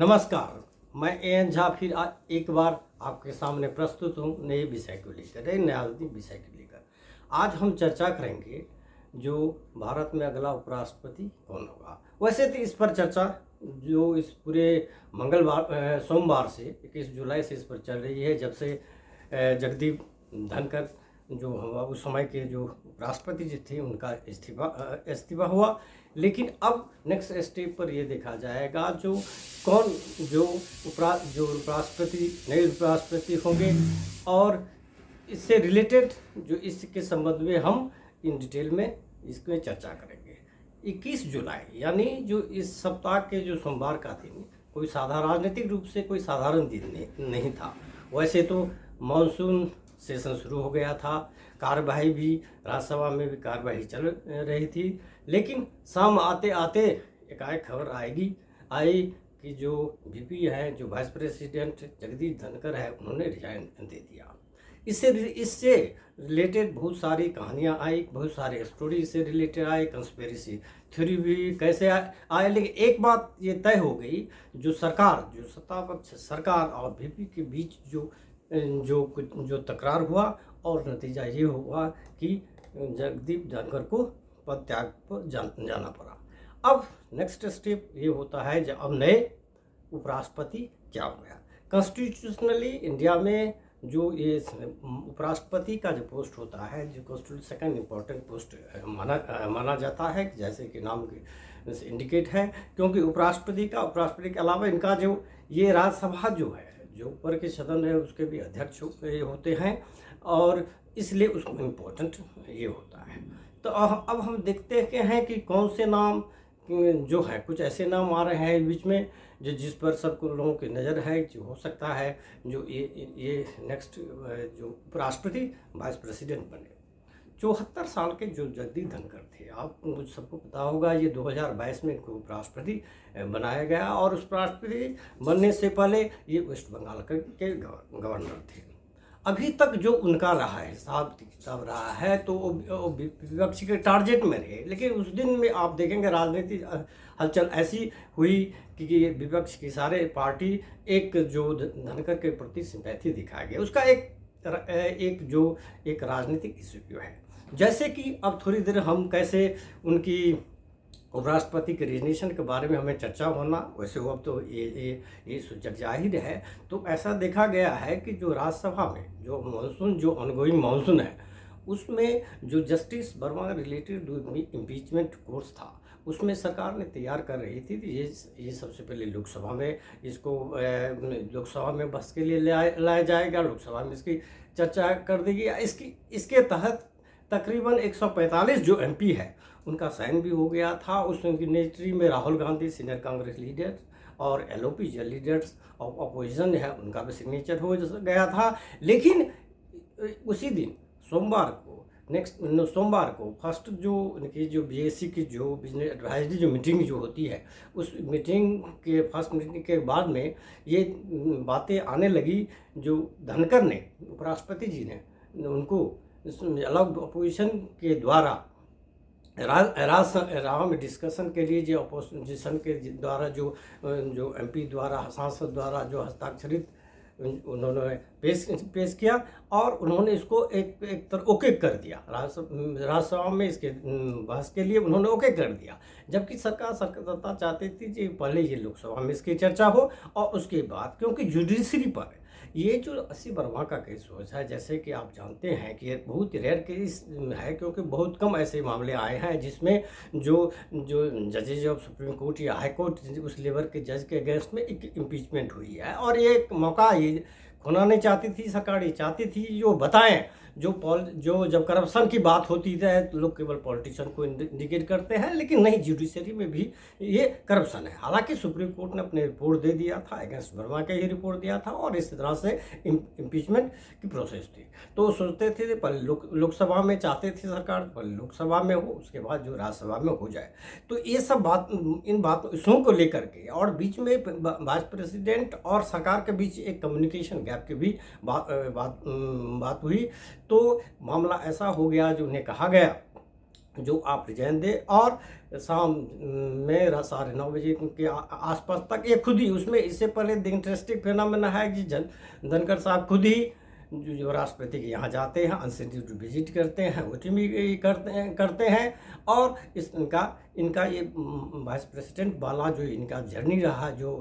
नमस्कार, मैं एन झा फिर एक बार आपके सामने प्रस्तुत हूँ नए विषय को लेकर, नए राजनीतिक विषय को लेकर। आज हम चर्चा करेंगे जो भारत में अगला उपराष्ट्रपति कौन होगा। वैसे तो इस पर चर्चा जो इस पूरे सोमवार से 21 जुलाई से इस पर चल रही है, जब से जगदीप धनखड़ जो उस समय के जो राष्ट्रपति जी थे उनका इस्तीफा हुआ। लेकिन अब नेक्स्ट स्टेप पर ये देखा जाएगा जो उपराष्ट्रपति नए उपराष्ट्रपति होंगे, और इससे रिलेटेड जो इसके संबंध में हम इन डिटेल में इसमें चर्चा करेंगे। 21 जुलाई यानी जो इस सप्ताह के जो सोमवार का दिन कोई राजनीतिक रूप से कोई साधारण दिन नहीं था। वैसे तो मानसून सेशन शुरू हो गया था, कार्यवाही भी राज्यसभा में भी कार्यवाही चल रही थी, लेकिन शाम आते आते एकाएक खबर आई कि जो वीपी है, जो वाइस प्रेसिडेंट जगदीप धनखड़ है, उन्होंने रिजाइन दे दिया। इससे रिलेटेड बहुत सारी कहानियाँ आई, बहुत सारे स्टोरी इससे रिलेटेड आए, कंस्पिरेसी थ्योरी भी कैसे आए। लेकिन एक बात ये तय हो गई, जो सत्तापक्ष सरकार और वीपी के बीच जो तकरार हुआ, और नतीजा ये हुआ कि जगदीप धनखड़ को पद त्याग पर जाना पड़ा। अब नेक्स्ट स्टेप ये होता है जब अब नए उपराष्ट्रपति क्या हो गया। कॉन्स्टिट्यूशनली इंडिया में जो ये उपराष्ट्रपति का जो पोस्ट होता है, जो कॉन्स्टिट्यूशन सेकंड इम्पोर्टेंट पोस्ट माना जाता है, जैसे कि नाम से इंडिकेट है, क्योंकि उपराष्ट्रपति के अलावा इनका जो ये राज्यसभा जो है, जो ऊपर के सदन है, उसके भी अध्यक्ष होते हैं, और इसलिए उसको इम्पोर्टेंट ये होता है। तो अब हम देखते हैं कि कौन से नाम जो है, कुछ ऐसे नाम आ रहे हैं बीच में जिस पर सबको लोगों की नज़र है, जो हो सकता है जो ये नेक्स्ट जो उपराष्ट्रपति वाइस प्रेसिडेंट बने। 74 साल के जो जगदीप धनखड़ थे, आप सबको पता होगा, ये 2022 में इनको उपराष्ट्रपति बनाया गया, और उस उपराष्ट्रपति बनने से पहले ये वेस्ट बंगाल के गवर्नर थे। अभी तक जो उनका रहा है हिसाब किताब रहा है, तो वो विपक्ष के टारगेट में रहे। लेकिन उस दिन में आप देखेंगे राजनीतिक हलचल ऐसी हुई कि विपक्ष की सारे पार्टी एक जो धनखड़ के प्रति सिंपैथी दिखाया गया, उसका एक राजनीतिक इशू है। जैसे कि अब थोड़ी देर हम कैसे उनकी उपराष्ट्रपति के रिजनेशन के बारे में हमें चर्चा होना, वैसे वो अब तो ये जग जाहिर है। तो ऐसा देखा गया है कि जो राज्यसभा में जो ऑनगोइंग मानसून है, उसमें जो justice Verma related impeachment course था, उसमें सरकार ने तैयार कर रही थी। ये सबसे पहले लोकसभा में बहस के लिए लाया जाएगा, लोकसभा में इसकी चर्चा कर देगी। इसके तहत तकरीबन 145 जो एमपी है उनका साइन भी हो गया था। उस सिग्नेचरी में राहुल गांधी सीनियर कांग्रेस लीडर और एलओपी जो लीडर्स ऑफ अपोजिशन है, उनका भी सिग्नेचर हो गया था। लेकिन उसी दिन सोमवार को फर्स्ट जो बीएससी की जो बिजनेस एडवाइजरी जो मीटिंग जो होती है, उस फर्स्ट मीटिंग के बाद में ये बातें आने लगी, जो धनखड़ ने उपराष्ट्रपति जी ने उनको अलग अपोजिशन के द्वारा राज्यसभा में डिस्कशन के लिए जो अपोजिशन के द्वारा जो एमपी द्वारा सांसद द्वारा जो हस्ताक्षरित उन्होंने पेश किया, और उन्होंने इसको एक तरह ओके कर दिया। राज्यसभा में इसके बहस के लिए उन्होंने ओके कर दिया, जबकि सरकार सत्ता चाहती थी कि पहले ये लोकसभा में इसकी चर्चा हो, और उसके बाद क्योंकि जुडिशरी पर ये जो 80 वर्मा का केस है, जैसे कि आप जानते हैं कि ये बहुत रेयर केस है, क्योंकि बहुत कम ऐसे मामले आए हैं जिसमें जो जजेज ऑफ सुप्रीम कोर्ट या हाई कोर्ट उस लेवल के जज के अगेंस्ट में एक इम्पीचमेंट हुई है। और ये एक मौका ये खोना नहीं चाहती थी सरकार, ये चाहती थी जो बताएं जो जब करप्शन की बात होती है तो लोग केवल पॉलिटिशियन को इंडिकेट करते हैं, लेकिन नहीं, जुडिशरी में भी ये करप्शन है। हालांकि सुप्रीम कोर्ट ने अपने रिपोर्ट दे दिया था, अगेंस्ट वर्मा का ही रिपोर्ट दिया था, और इस तरह से इम्पीचमेंट की प्रोसेस थी। तो सोचते थे पहले लोकसभा में चाहते थे सरकार पहले लोकसभा में हो, उसके बाद जो राज्यसभा में हो जाए। तो ये सब इशू को लेकर के, और बीच में वाइस प्रेसिडेंट और सरकार के बीच एक कम्युनिकेशन गैप की भी बात हुई। तो मामला ऐसा हो गया, जो उन्हें कहा गया जो आप रिजाइन दें, और शाम में 9:30 के आसपास तक ये खुद ही उसमें, इससे पहले इंटरेस्टिंग फिनोमेना है कि धनखड़ साहब खुद ही जो राष्ट्रपति के यहाँ जाते हैं, अनसिटिव विजिट करते हैं, वोटिंग भी करते हैं। और इनका ये वाइस प्रेसिडेंट वाला जो इनका जर्नी रहा, जो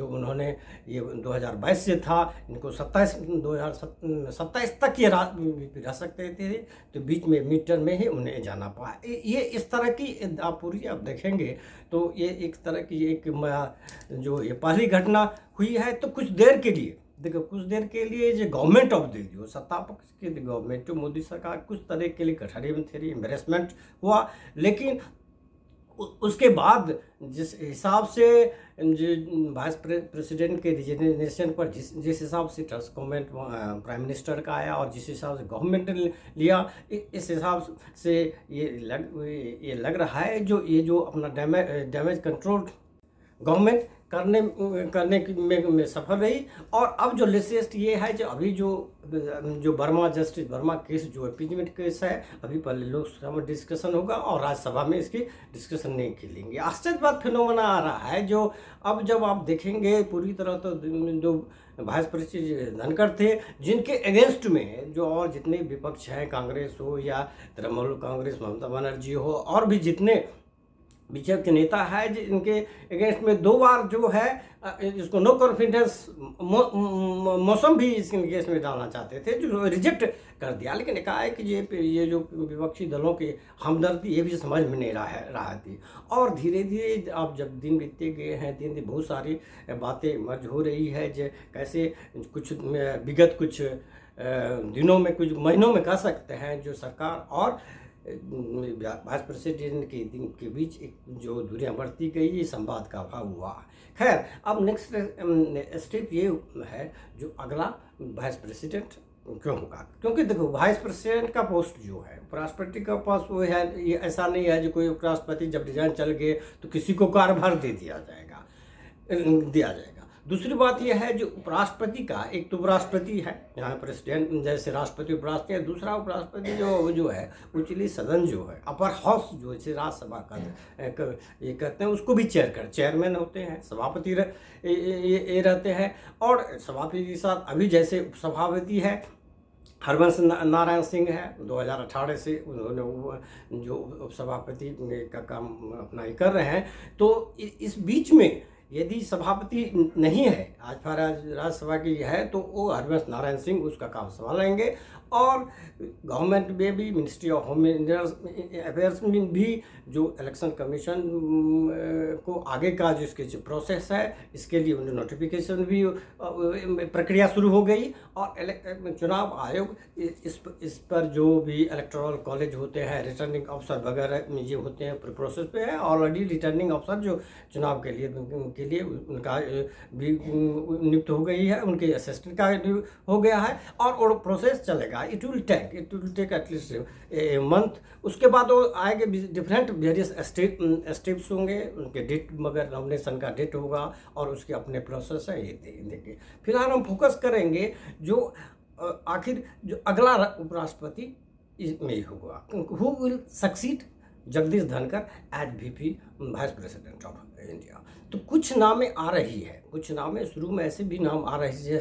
उन्होंने ये 2022 से था, इनको 2027 तक ये रह सकते थे, तो बीच में मिड टर्म में ही उन्हें जाना पड़ा। ये इस तरह की आप पूरी आप देखेंगे तो ये एक तरह की जो ये पहली घटना हुई है। तो कुछ देर के लिए देखो, कुछ देर के लिए जो गवर्नमेंट ऑफ द जो सत्ता पक्ष की गवर्नमेंट, जो मोदी सरकार, कुछ तरह के लिए कठहरे में थे, एम्बेरसमेंट हुआ। लेकिन उसके बाद जिस हिसाब से जो वाइस प्रेसिडेंट के रिजिग्नेशन पर जिस हिसाब से ट्रस्ट गवर्नमेंट प्राइम मिनिस्टर का आया, और जिस हिसाब से गवर्नमेंट ने लिया, इस हिसाब से ये लग रहा है ये जो अपना डैमेज कंट्रोल गवर्नमेंट करने में सफल रही। और अब जो लेटेस्ट ये है, जो अभी जो वर्मा, जस्टिस वर्मा केस, जो इम्पीचमेंट केस है, अभी पहले लोकसभा में डिस्कशन होगा और राज्यसभा में इसकी डिस्कशन नहीं खेलेंगे। आश्चर्य बात फिनोमेना आ रहा है, जो अब जब आप देखेंगे पूरी तरह, तो जो वाइस प्रेसिडेंट धनखड़ थे, जिनके अगेंस्ट में जो और जितने विपक्ष हैं, कांग्रेस हो या तृणमूल कांग्रेस, ममता बनर्जी हो, और भी जितने बीजेपी के नेता है, इनके अगेंस्ट में 2 बार जो है इसको नो कॉन्फिडेंस मौसम भी इस केस में डालना चाहते थे, जो रिजेक्ट कर दिया। लेकिन कहा है कि ये जो विपक्षी दलों की हमदर्दी, ये भी समझ में नहीं रहा थी। और धीरे धीरे अब जब दिन बीतते गए हैं, दिन दिन बहुत सारी बातें मर्ज हो रही है, जो कैसे कुछ विगत कुछ दिनों में, कुछ महीनों में कह सकते हैं, जो सरकार और वाइस प्रेसिडेंट के बीच एक जो दूरियां बढ़ती गई, संवाद का अभाव हुआ। खैर, अब नेक्स्ट स्टेप ये है, जो अगला वाइस प्रेसिडेंट क्यों होगा, क्योंकि देखो वाइस प्रेसिडेंट का पोस्ट जो है उपराष्ट्रपति का पास वो है। ये ऐसा नहीं है जो कोई उपराष्ट्रपति जब डिजाइन चल गए तो किसी को कार्यभार दिया जाएगा। दूसरी बात यह है, जो उपराष्ट्रपति का, एक तो उपराष्ट्रपति है, यहाँ प्रेसिडेंट जैसे राष्ट्रपति उपराष्ट्रपति है, दूसरा उपराष्ट्रपति जो है उच्चली सदन जो है, अपर हाउस जो है राज्यसभा का ये कहते हैं, उसको भी चेयरमैन होते हैं, सभापति ये रहते हैं। और सभापति के साथ अभी जैसे उपसभापति है हरवंश नारायण सिंह है, 2018 से उन्होंने जो उपसभापति का काम अपना कर रहे हैं। तो इस बीच में यदि सभापति नहीं है, आज राज्यसभा की है, तो वो हरवंश नारायण सिंह उसका काम संभालेंगे। और गवर्नमेंट में भी, मिनिस्ट्री ऑफ होम अफेयर्स में भी जो इलेक्शन कमीशन को आगे का जो इसके जो प्रोसेस है, इसके लिए उन्हें नोटिफिकेशन भी प्रक्रिया शुरू हो गई। और चुनाव आयोग इस पर जो भी इलेक्टोरल कॉलेज होते हैं, रिटर्निंग अफसर वगैरह ये होते हैं, प्रोसेस पे है। ऑलरेडी रिटर्निंग अफसर जो चुनाव के लिए उनका भी नियुक्त हो गई है, उनके असिस्टेंट का हो गया है, और प्रोसेस चलेगा। It will take at least a month. उसके बाद वो आएंगे डिफरेंट वेरियस स्टेप्स होंगे, उनके डेट मगर नॉमिनेशन का डेट होगा, और उसके अपने प्रोसेस है, ये देंगे। फिलहाल हम फोकस करेंगे जो आखिर जो अगला उपराष्ट्रपति इसमें होगा, who will succeed Jagdeep Dhankhar as VP vice president of India. तो कुछ नामें आ रही है, कुछ नामें शुरू में ऐसे भी नाम आ रही है,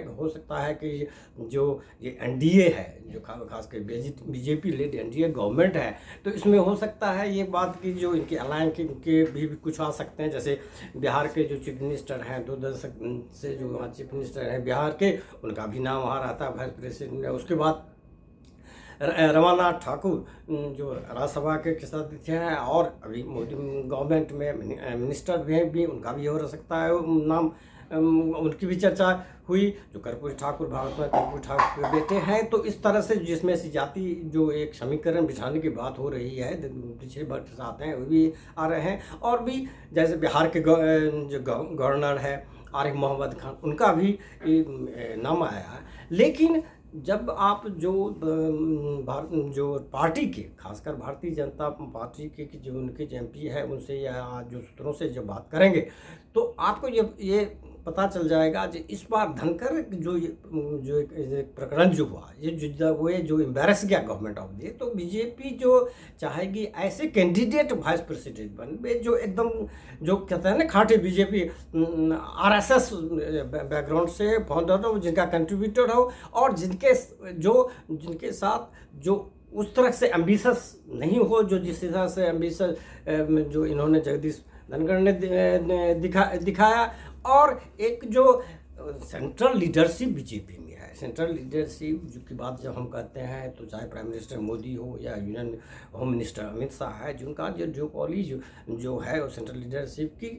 हो सकता है कि जो ये NDA है, जो खासकर BJP लेड NDA गवर्नमेंट है, तो इसमें हो सकता है ये बात की जो इनके अलायंस के भी कुछ आ सकते हैं। जैसे बिहार के जो चीफ मिनिस्टर हैं, 2 दशक से जो वहाँ चीफ मिनिस्टर हैं बिहार के, उनका भी नाम आ रहा था वाइस प्रेसिडेंट। उसके बाद रमानाथ ठाकुर जो राज्यसभा के सदस्य हैं, और अभी मोदी गवर्नमेंट में मिनिस्टर भी उनका भी हो सकता है नाम, उनकी भी चर्चा हुई। जो कर्पूरी ठाकुर, भारत में कर्पूरी ठाकुर के बेटे हैं। तो इस तरह से जिसमें से जाति जो एक समीकरण बिछाने की बात हो रही है, पीछे भट्ट आते हैं, वो भी आ रहे हैं। और भी जैसे बिहार के जो गवर्नर है आरिफ मोहम्मद खान, उनका भी नाम आया है। लेकिन जब आप जो पार्टी के, खासकर भारतीय जनता पार्टी के जो उनके MP है, उनसे या जो सूत्रों से जब बात करेंगे, तो आपको ये पता चल जाएगा कि इस बार धनकर जो एक प्रकरण जो हुआ, ये जो एम्बेरस गया गवर्नमेंट ऑफ दी, तो बीजेपी जो चाहेगी ऐसे कैंडिडेट वाइस प्रेसिडेंट बन जो एकदम, जो कहते हैं ना खाटी बीजेपी आरएसएस बैकग्राउंड से फाउंडर हो, जिनका कंट्रीब्यूटर हो, और जिनके साथ जो उस तरह से एम्बिशस नहीं हो, जो जिस तरह से एम्बिशस जो इन्होंने जगदीश धनखड़ ने दिखाया। और एक जो सेंट्रल लीडरशिप बीजेपी में है, सेंट्रल लीडरशिप जो की बात जब हम कहते हैं, तो चाहे प्राइम मिनिस्टर मोदी हो या union home minister Amit Shah है, जिनका जो कॉलेज जो है वो सेंट्रल लीडरशिप की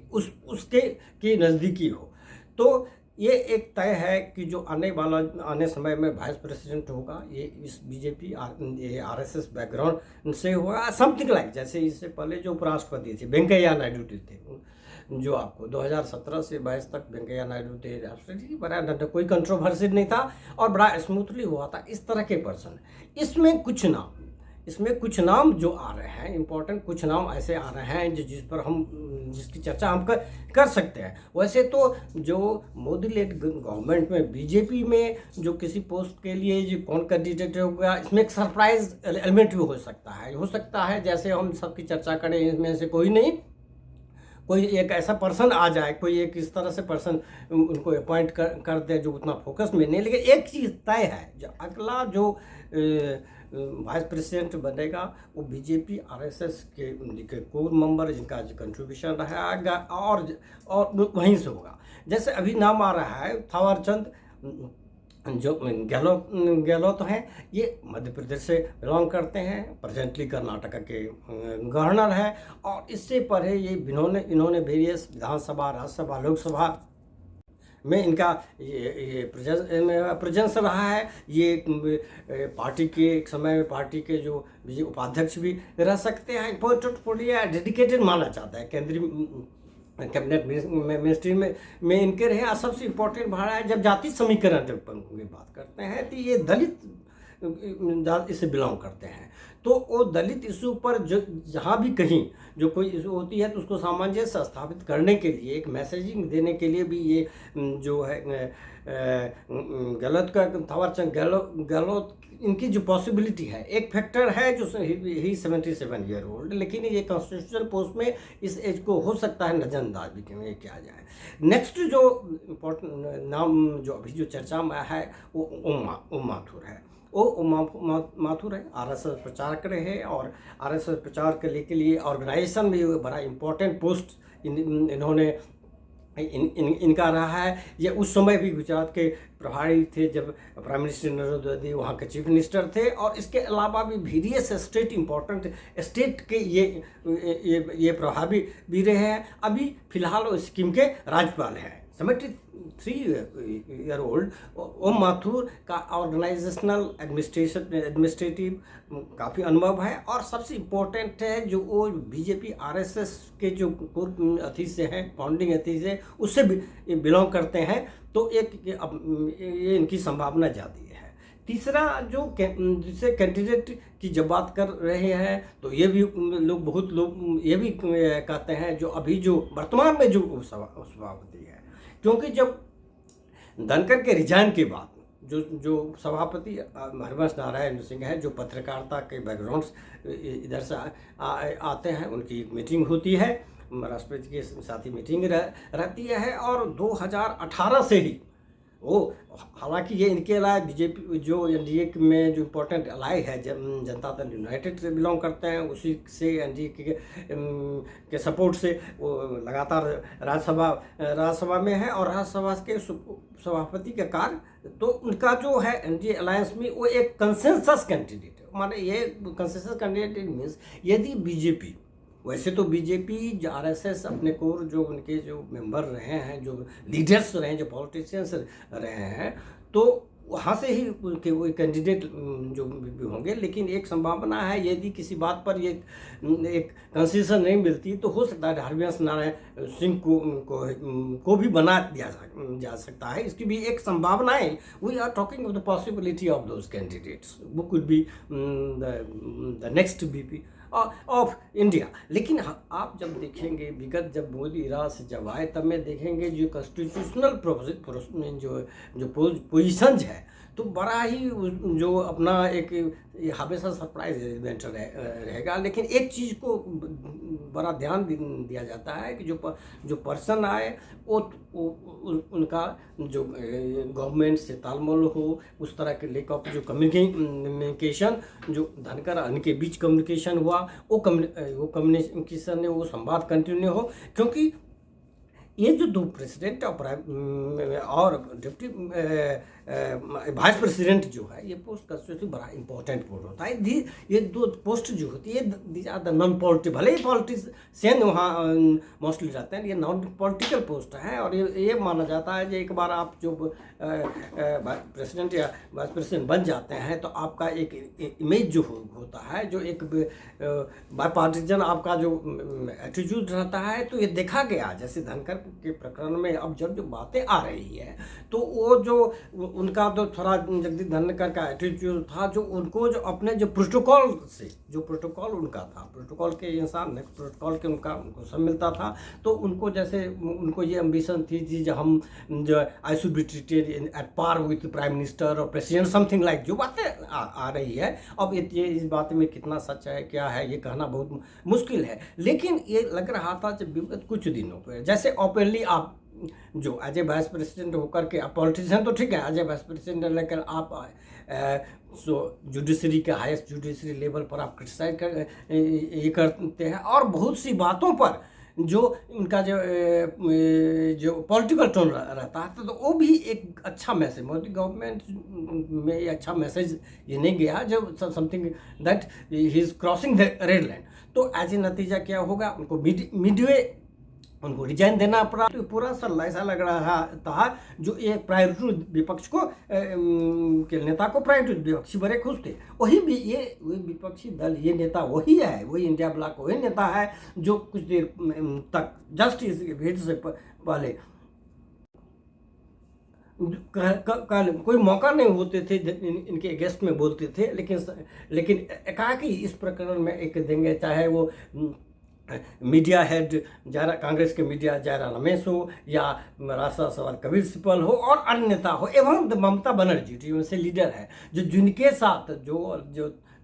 उसके नज़दीकी हो, तो ये एक तय है कि जो आने समय में वाइस प्रेसिडेंट होगा, ये इस बीजेपी आरएसएस बैकग्राउंड से होगा, समथिंग लाइक जैसे इससे पहले जो उपराष्ट्रपति थे वेंकैया नायडू थे, जो आपको 2017 से 22 तक वेंकैया नायडू थे राष्ट्रपति, बड़ा कोई कंट्रोवर्सी नहीं था और बड़ा स्मूथली हुआ था। इस तरह के पर्सन, इसमें कुछ नाम जो आ रहे हैं, इम्पोर्टेंट कुछ नाम ऐसे आ रहे हैं जिसकी चर्चा हम कर सकते हैं। वैसे तो जो मोदी लेड गवर्नमेंट में बीजेपी में जो किसी पोस्ट के लिए जो कौन कैंडिडेट होगा, इसमें एक सरप्राइज एलिमेंट भी हो सकता है जैसे हम सबकी चर्चा करें, इसमें से कोई एक ऐसा पर्सन आ जाए, कोई एक इस तरह से पर्सन उनको अपॉइंट कर दे जो उतना फोकस में नहीं। लेकिन एक चीज़ तय है, जो अगला जो वाइस प्रेसिडेंट बनेगा वो बीजेपी आरएसएस के कोर मेंबर, जिनका जो कंट्रीब्यूशन रहेगा और वहीं से होगा। जैसे अभी नाम आ रहा है थावरचंद जो गहलोत हैं, ये मध्य प्रदेश से बिलोंग करते हैं, प्रेजेंटली कर्नाटक के गवर्नर है, और इससे पहले इन्होंने वेरियस विधानसभा, राज्यसभा, लोकसभा में इनका ये प्रेजेंस रहा है। ये पार्टी के एक समय में पार्टी के जो उपाध्यक्ष भी रह सकते हैं। पोर्टफोलियो डेडिकेटेड माना जाता है, केंद्रीय कैबिनेट मिनिस्ट्री में इनके रहे। सबसे इम्पोर्टेंट भाड़ा है, जब जाति समीकरण जब की बात करते हैं तो ये दलित जाति से बिलोंग करते हैं, तो वो दलित इशू पर जो जहाँ भी कहीं जो कोई इशू होती है तो उसको सामंजस्य स्थापित करने के लिए, एक मैसेजिंग देने के लिए भी ये जो है थावरचंद गहलोत इनकी जो पॉसिबिलिटी है, एक फैक्टर है जो ही 77 ईयर ओल्ड, लेकिन ये कॉन्स्टिट्यूशनल पोस्ट में इस एज को हो सकता है नजरअंदाज भी किया जाए। नेक्स्ट जो इम्पोर्टेंट नाम जो अभी जो चर्चा में है वो ओम माथुर है। माथुर है, आरएसएस प्रचारक रहे और आरएसएस प्रचार के लिए ऑर्गेनाइजेशन में बड़ा इम्पोर्टेंट पोस्ट इन्होंने इनका रहा है। ये उस समय भी गुजरात के प्रभारी थे जब प्राइम मिनिस्टर नरेंद्र मोदी वहाँ के चीफ मिनिस्टर थे, और इसके अलावा भी वेरियस स्टेट इम्पोर्टेंट स्टेट के ये प्रभावी भी रहे हैं। अभी फिलहाल वो सिक्किम के राज्यपाल हैं। 73 ईयर ओल्ड ओम माथुर का ऑर्गेनाइजेशनल एडमिनिस्ट्रेटिव काफ़ी अनुभव है, और सबसे इम्पोर्टेंट है जो वो बीजेपी आरएसएस के जो कोर अथी से हैं, फाउंडिंग अथी से उससे बिलोंग करते हैं, तो ये इनकी संभावना ज़्यादा है। तीसरा जो जिससे कैंडिडेट की जब बात कर रहे हैं तो ये भी बहुत लोग ये भी कहते हैं जो अभी जो वर्तमान में जो सभापति है, क्योंकि जब धनखड़ के रिजाइन के बाद जो सभापति हरिवंश नारायण सिंह है, जो पत्रकारिता के बैकग्राउंड्स इधर से आते हैं, उनकी एक मीटिंग होती है, राष्ट्रपति के साथ ही मीटिंग रहती है, और 2018 से ही वो, हालांकि ये इनके अलावा बीजेपी जो एनडीए में जो इम्पोर्टेंट अलाई है, जनता दल यूनाइटेड से बिलोंग करते हैं, उसी से एनडीए के सपोर्ट से वो लगातार राज्यसभा में है, और राज्यसभा के सभापति का कार्य तो उनका जो है एनडीए अलायंस में वो एक कंसेंसस कैंडिडेट है। माने ये कंसेंसस कैंडिडेट मीन्स यदि बीजेपी, वैसे तो बीजेपी आरएसएस अपने कोर जो उनके जो मेंबर रहे हैं, जो लीडर्स रहे हैं, जो पॉलिटिशियंस रहे हैं, तो वहाँ से ही उनके वो कैंडिडेट जो भी होंगे। लेकिन एक संभावना है, यदि किसी बात पर ये एक कंसेशन नहीं मिलती तो हो सकता है हरिवंश नारायण सिंह को भी बना दिया जा सकता है। इसकी भी एक संभावना है। We are talking of the possibility of those candidates, वो could be the next BP of India. लेकिन आप जब देखेंगे विगत जब मोदी राज से जब आए तब में देखेंगे जो कॉन्स्टिट्यूशनल जो पोजिशंस है तो बड़ा ही जो अपना एक हमेशा सरप्राइज एलिमेंट रहेगा। लेकिन एक चीज़ को बड़ा ध्यान दिया जाता है कि जो पर्सन आए वो उनका जो गवर्नमेंट से तालमेल हो, उस तरह के लेक ऑफ जो कम्युनिकेशन जो धनकर अन्य के बीच कम्युनिकेशन हुआ वो कम्युनिकेशन वो संवाद कंटिन्यू हो। क्योंकि ये जो दो प्रेसिडेंट और डिप्टी वाइस प्रेसिडेंट जो है ये पोस्ट कंस्टिट्यूशनली बड़ा इंपॉर्टेंट पोस्ट होता है। ये दो पोस्ट जो होती है these are the non political, भले ही पॉलिटिशियन वहाँ मोस्टली रहते हैं, ये नॉन पॉलिटिकल पोस्ट है। और ये माना जाता है कि एक बार आप जो प्रेसिडेंट या वाइस प्रेसिडेंट बन जाते हैं तो आपका एक इमेज जो होता है, जो एक बायपार्टिजन आपका जो एटीट्यूड रहता है, तो ये देखा गया जैसे धनकर के प्रकरण में अब जब जो बातें आ रही है तो वो जो उनका तो थोड़ा जगदीप धनकर का एटीट्यूड था, जो उनको जो अपने जो प्रोटोकॉल से जो प्रोटोकॉल उनका था, प्रोटोकॉल के इंसान प्रोटोकॉल के उनको सब मिलता था, तो उनको जैसे उनको ये एम्बिशन थी जो हम जो I should be treated at par with prime minister और प्रेसिडेंट, समथिंग लाइक जो बातें आ रही है। अब ये इस बात में कितना सच है क्या है ये कहना बहुत मुश्किल है। लेकिन ये लग रहा था जब विगत कुछ दिनों पर जैसे ओपनली आप जो एज ए वाइस प्रेसिडेंट होकर के आप पॉलिटिशियन तो ठीक है, एज ए वाइस प्रेसिडेंट लेकर आप जुडिशरी के हाईएस्ट जुडिशरी लेवल पर आप क्रिटिसाइज ये करते हैं और बहुत सी बातों पर जो उनका जो पॉलिटिकल टोन रहता है तो वो भी एक अच्छा मैसेज मोदी गवर्नमेंट में ये अच्छा मैसेज ये नहीं गया जो something that he is crossing the red line. तो एज ए नतीजा क्या होगा, उनको मिडवे उनको रिजाइन देना पड़ा। तो पूरा सा ऐसा लग रहा था जो एक प्रायोरिटी विपक्ष को के नेता को प्रायोरिटी विपक्षी बड़े खुश थे। वही विपक्षी दल ये नेता वही है, वही इंडिया ब्लॉक वही नेता है जो कुछ देर तक जस्ट इस भेंट से पहले कोई मौका नहीं होते थे इनके अगेंस्ट में बोलते थे, लेकिन एकाएक इस प्रकरण में एक देंगे, चाहे वो मीडिया हेड जयरा कांग्रेस के मीडिया जयराम रमेश हो या राष्ट्रीय सवाल कबीर सिब्बल हो और अन्य नेता हो एवं ममता बनर्जी जो से लीडर है जो जिनके साथ जो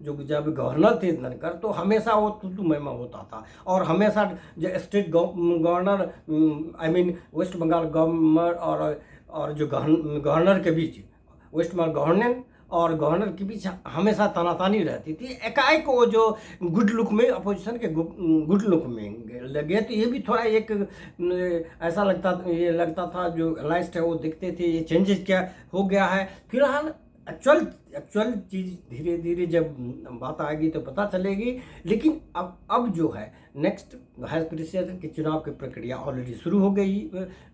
जब गवर्नर थे धनकर तो हमेशा वो तू मैमा होता था। और हमेशा जो state governor I mean West Bengal governor और जो गवर्नर के बीच वेस्ट बंगाल गवर्नर और गवर्नर के बीच हमेशा तानातानी रहती थी। एकाएक वो जो गुड लुक में अपोजिशन के गुड लुक में लगे तो ये भी थोड़ा एक ऐसा लगता था जो एनालिस्ट है वो देखते थे ये चेंजेस क्या हो गया है। फिलहाल एक्चुअल चीज़ धीरे धीरे जब बात आएगी तो पता चलेगी। लेकिन अब जो है नेक्स्ट वाइस प्रेसिडेंट के चुनाव की प्रक्रिया ऑलरेडी शुरू हो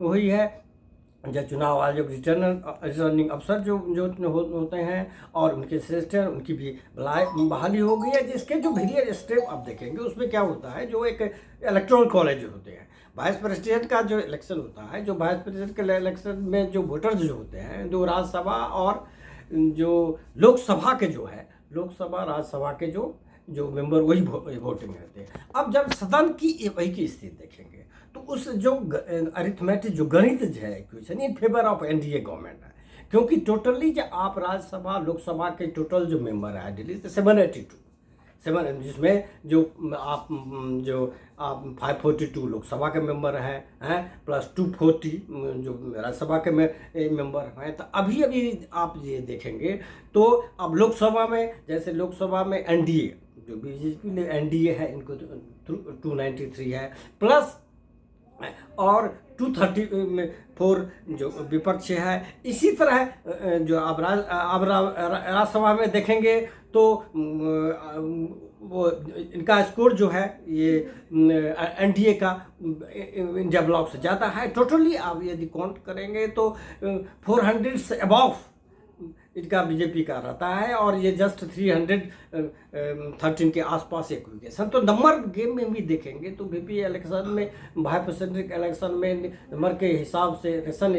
हुई है। जब चुनाव आयोग रिटर्निंग अफसर जो होते हैं और उनके सिस्टर उनकी भी बहाली हो गई है, जिसके जो वेरियस स्टेप आप देखेंगे उसमें क्या होता है। जो एक इलेक्टोरल कॉलेज होते हैं, वाइस प्रेसिडेंट का जो इलेक्शन होता है, जो वाइस प्रेसिडेंट के इलेक्शन में जो वोटर्स जो होते हैं जो राज्यसभा और जो लोकसभा के जो है लोकसभा राज्यसभा के जो मेंबर वही वोटिंग करते हैं। अब जब सदन की वही की स्थिति देखेंगे तो उस जो अरिथमेटिक जो गणित है question in favour of NDA government है, क्योंकि टोटली जो आप राज्यसभा लोकसभा के टोटल जो मेंबर है दिल्ली से 782 जिसमें जो आप 542 लोकसभा के मेंबर हैं प्लस 240 जो राज्यसभा के मेंबर हैं। तो अभी आप ये देखेंगे तो अब लोकसभा में जैसे लोकसभा में एनडीए जो बीजेपी ने एनडीए है इनको 293 है प्लस और 234 जो विपक्ष है। इसी तरह जो आप राज्यसभा में देखेंगे तो वो इनका स्कोर जो है ये एनडीए का इंडिया ब्लॉक से ज़्यादा है। टोटली आप यदि काउंट करेंगे तो 400 से अबव इनका बीजेपी का रहता है और ये जस्ट 313 के आसपास एप्लीकेशन। तो नंबर गेम में भी देखेंगे तो बीपी इलेक्शन में, वाइस प्रेसिडेंट इलेक्शन में नंबर के हिसाब से, रेशन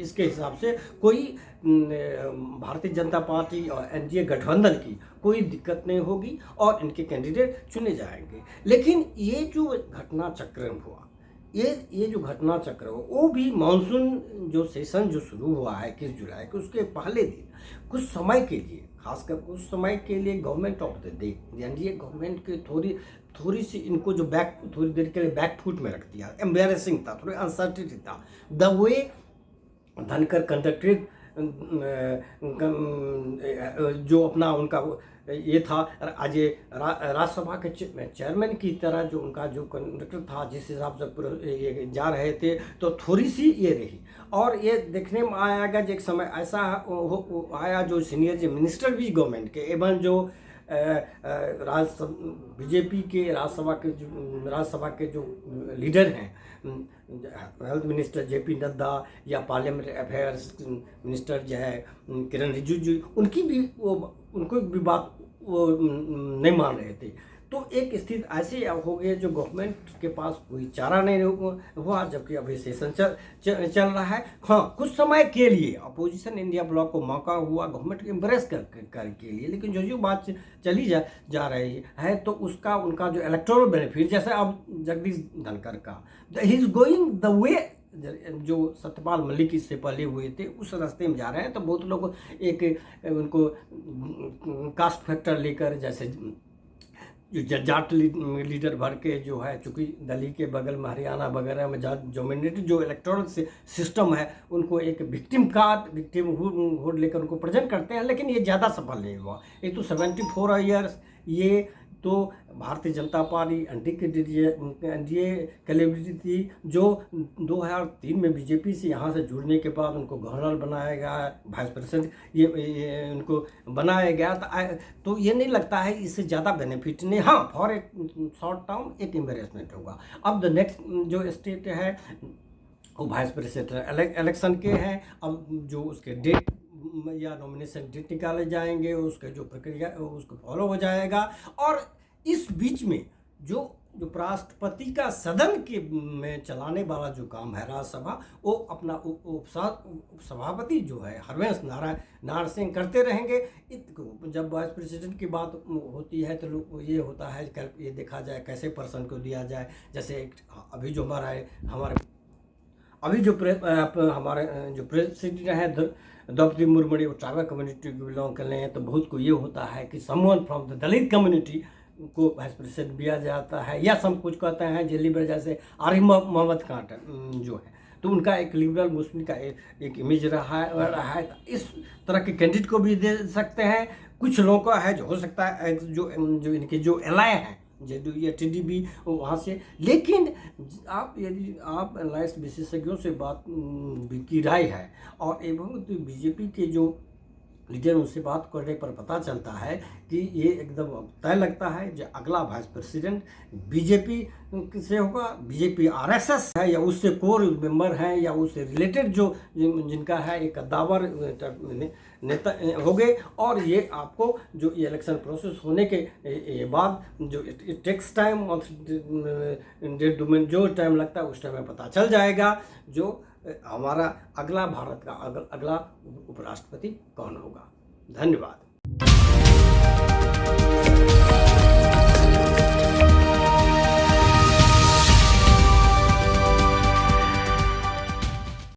इसके हिसाब से कोई भारतीय जनता पार्टी और एनडीए गठबंधन की कोई दिक्कत नहीं होगी और इनके कैंडिडेट चुने जाएंगे। लेकिन ये जो घटना चक्र हुआ, ये जो घटना चक्र हो, वो भी मानसून जो सेशन जो शुरू हुआ है 21 जुलाई को, उसके पहले दिन कुछ समय के लिए, खासकर कुछ समय के लिए government of the day NDA government के थोड़ी सी इनको जो थोड़ी देर के लिए बैक फुट में रख दिया। एम्बेरसिंग था, थोड़ी अनसर्टिनिटी था। द वे धनकर कंडक्टेड जो अपना उनका ये था, आज राज्यसभा के चेयरमैन की तरह जो उनका जो कंडक्टर था, जिस हिसाब से ये जा रहे थे, तो थोड़ी सी ये रही। और ये देखने में आएगा जो एक समय ऐसा आया जो सीनियर जो मिनिस्टर भी गवर्नमेंट के एवं जो बीजेपी के राज्यसभा के जो लीडर हैं, हेल्थ मिनिस्टर जेपी नड्डा या पार्लियामेंट्री अफेयर्स मिनिस्टर जो है किरण रिजिजू, उनको भी बात वो नहीं मान रहे थे। तो एक स्थिति ऐसी हो गई जो गवर्नमेंट के पास कोई चारा नहीं हुआ, जबकि अभी सेशन चल रहा है। हाँ, कुछ समय के लिए अपोजिशन इंडिया ब्लॉक को मौका हुआ गवर्नमेंट को इम्प्रेस कर के लिए, लेकिन जो बात चली जा रही है तो उसका उनका जो इलेक्टोरल बेनिफिट, जैसे अब जगदीश धनखड़ का, he is going the way जो सत्यपाल मलिक इससे पहले हुए थे, उस रास्ते में जा रहे हैं। तो बहुत लोग एक उनको कास्ट फैक्टर लेकर, जैसे जो जाट लीडर भर के जो है, चूँकि दिल्ली के बगल में हरियाणा वगैरह में जो मैंडेटरी जो इलेक्टोरल सिस्टम है, उनको एक विक्टिम हुड लेकर उनको प्रेजेंट करते हैं, लेकिन ये ज़्यादा सफल नहीं हुआ। एक तो 74 ईयर्स, ये तो भारतीय जनता पार्टी एनडीए कैलेबिलिटी थी, जो 2003 में बीजेपी से यहाँ से जुड़ने के बाद उनको गवर्नर बनाया गया, वाइस प्रेसिडेंट ये उनको बनाया गया। तो ये नहीं लगता है इससे ज़्यादा बेनिफिट नहीं। हाँ, फॉर ए शॉर्ट टर्म एक एम्बेरसमेंट होगा। अब द नेक्स्ट जो स्टेट है वो वाइस प्रेसिडेंट इलेक्शन के हैं। अब जो उसके डेट या नॉमिनेशन डेट निकाले जाएंगे, उसके जो प्रक्रिया उसको फॉलो हो जाएगा। और इस बीच में जो राष्ट्रपति का सदन के में चलाने वाला जो काम है राज्यसभा, वो अपना उपसभापति जो है हरवंश नारायण सिंह करते रहेंगे। जब वाइस प्रेसिडेंट की बात होती है तो ये होता है ये देखा जाए कैसे पर्सन को दिया जाए। जैसे अभी जो हमारे प्रेसिडेंट है द्रौपदी मुर्मू, वो ट्राइबल कम्युनिटी को बिलोंग कर रहे हैं, तो बहुत को ये होता है कि someone from the Dalit community को वाइस प्रेसिडेंट दिया जाता है, या सब कुछ कहते हैं जे लिबरल, जैसे आरिफ मोहम्मद खान जो है, तो उनका एक लिबरल मुस्लिम का एक इमेज रहा है। तो इस तरह के कैंडिडेट को भी दे सकते हैं। कुछ लोगों का है जो हो सकता है जो इनके जो एलाय हैं जेडीयू या टीडीपी वहाँ से। लेकिन यदि आप एनालिस्ट विशेषज्ञों से बात की राय है और एवं तो बीजेपी के जो लीडर उनसे बात करने पर पता चलता है कि ये एकदम तय लगता है जो अगला वाइस प्रेसिडेंट बीजेपी से होगा। बीजेपी आरएसएस है या उससे कोर मेंबर हैं या उससे रिलेटेड जो जिनका है एक कद्दावर नेता हो गए। और ये आपको जो ये इलेक्शन प्रोसेस होने के बाद जो इट टेक्स टाइम और जो टाइम लगता है उस टाइम में पता चल जाएगा जो हमारा अगला भारत का अगला उपराष्ट्रपति कौन होगा। धन्यवाद।